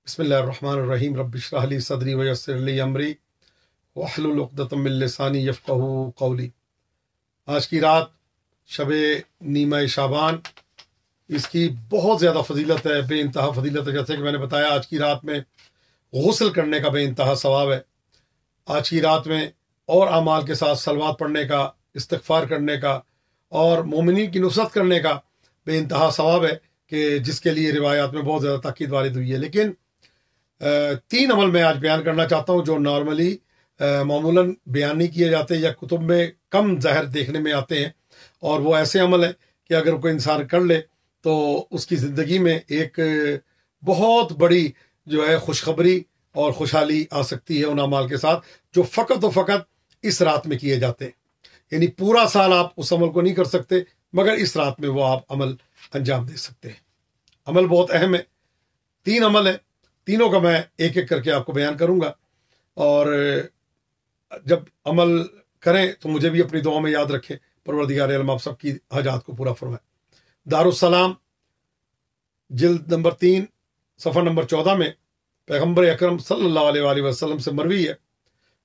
बिस्मिल्लाहिर्रहमानिर्रहीम रब्बि इश्रह ली सदरी वयस्सिर ली अमरी वहलुल उक़दतम मिन लिसानी यफ़क़हू क़ौली। आज की रात शबे नीमा शाबान, इसकी बहुत ज़्यादा फजीलत है, बेइंतहा फजीलत है। जैसे कि मैंने बताया, आज की रात में गुस्ल करने का बेइंतहा सवाब है। आज की रात में और अमाल के साथ सलवात पढ़ने का, इस्तिग़फ़ार करने का और मोमिनीन की नुसरत करने का बेइंतहा सवाब है, कि जिसके लिए रिवायात में बहुत ज़्यादा ताकीद वारिद हुई है। लेकिन 3 अमल मैं आज बयान करना चाहता हूँ जो नॉर्मली मामूलन बयान नहीं किए जाते या कुतुब में कम ज़ाहिर देखने में आते हैं। और वो ऐसे अमल है कि अगर कोई इंसान कर ले तो उसकी ज़िंदगी में एक बहुत बड़ी जो है खुशखबरी और खुशहाली आ सकती है उन अमाल के साथ, जो फ़कत व फ़कत इस रात में किए जाते हैं। यानी पूरा साल आप उस अमल को नहीं कर सकते, मगर इस रात में वो आप अमल अंजाम दे सकते हैं। अमल बहुत अहम है, 3 अमल है, तीनों का मैं एक एक करके आपको बयान करूंगा। और जब अमल करें तो मुझे भी अपनी दुआ में याद रखें। परवरदिगार आलम आप सबकी हाजात को पूरा फरमाए। दारुस्सलाम जिल्द नंबर 3 सफ़ा नंबर 14 में पैगम्बर अकरम सल्लल्लाहु अलैहि वसल्लम से मरवी है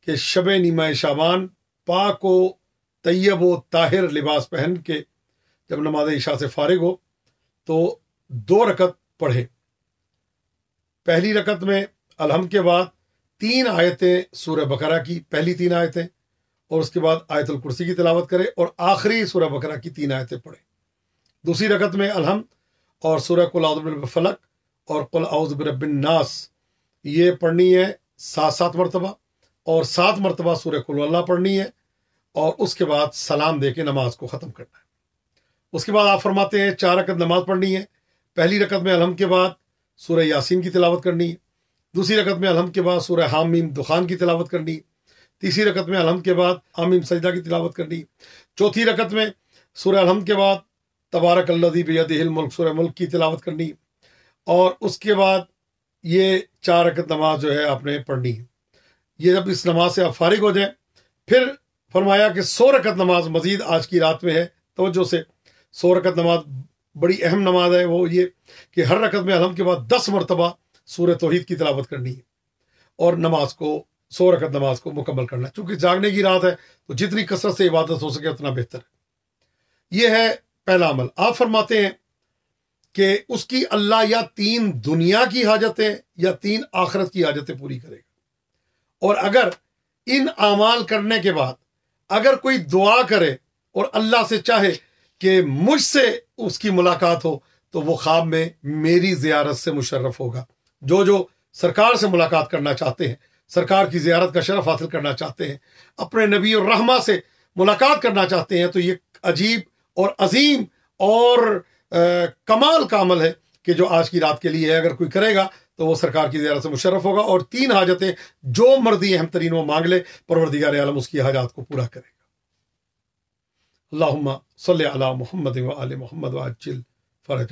कि शब नीमा शाबान पाक व तैयब व ताहिर लिबास पहन के जब नमाज इशा से फारिग हो तो 2 रकत पढ़े। पहली रकत में अलहम के बाद 3 आयतें सूरह बकरा की, पहली 3 आयतें, और उसके बाद आयतुल कुर्सी की तिलावत करे और आखिरी सूरह बकरा की 3 आयतें पढ़े। दूसरी रकत में अलहम और सूरह कुल औज़ु बिरब्बिल फलक और कुल औज़ु बिरब्बिन नास ये पढ़नी है 7-7 मरतबा, और 7 मरतबा सूरह कुल हुवल्लाह पढ़नी है, और उसके बाद सलाम दे के नमाज को ख़त्म करना है। उसके बाद आप फरमाते हैं 4 रकत नमाज पढ़नी है। पहली रकत में अलहम के बाद सूरह यासीन की तिलावत करनी है। दूसरी रकत में अलहम के बाद सूरह हामीम दुखान की तिलावत करनी है। तीसरी रकत में अलहम के बाद हामीम सजदा की तिलावत करनी है। चौथी रकत में सूरह अलहम के बाद तबारकल्लज़ी बियदिहिल मुल्क सूरह मुल्क की तिलावत करनी है। और उसके बाद ये 4 रकत नमाज जो है आपने पढ़नी है। ये जब इस नमाज से आप फारिग हो जाएं, फिर फरमाया कि 100 रकत नमाज मजीद आज की रात में है। तवज्जो से 100 रकत नमाज बड़ी अहम नमाज है। वो ये कि हर रकत में अलहम के बाद 10 मरतबा सूरह तौहीद की तिलावत करनी है और नमाज को 100 रकत नमाज को मुकम्मल करना है। चूंकि जागने की रात है तो जितनी कसरत से इबादत हो सके उतना बेहतर है। ये है पहला अमल। आप फरमाते हैं कि उसकी अल्लाह या 3 दुनिया की हाजतें या 3 आखिरत की हाजतें पूरी करेगा। और अगर इन अमाल करने के बाद अगर कोई दुआ करे और अल्लाह से चाहे कि मुझसे उसकी मुलाकात हो, तो वो ख्वाब में मेरी ज़ियारत से मुशर्रफ होगा। जो सरकार से मुलाकात करना चाहते हैं, सरकार की ज़ियारत का शरफ हासिल करना चाहते हैं, अपने नबी और रहमा से मुलाकात करना चाहते हैं, तो ये अजीब और अजीम और कमाल का अमल है कि जो आज की रात के लिए है। अगर कोई करेगा तो वो सरकार की ज़ियारत से मुशर्रफ होगा। और 3 हाजतें जो मर्दी अहम तरीन वो मांग ले, परवरदिगार आलम उसकी हाजात को पूरा करेगा। अल्लाहुम्मा सल्लि अला मुहम्मद व आले मुहम्मद व अज्जिल फरज।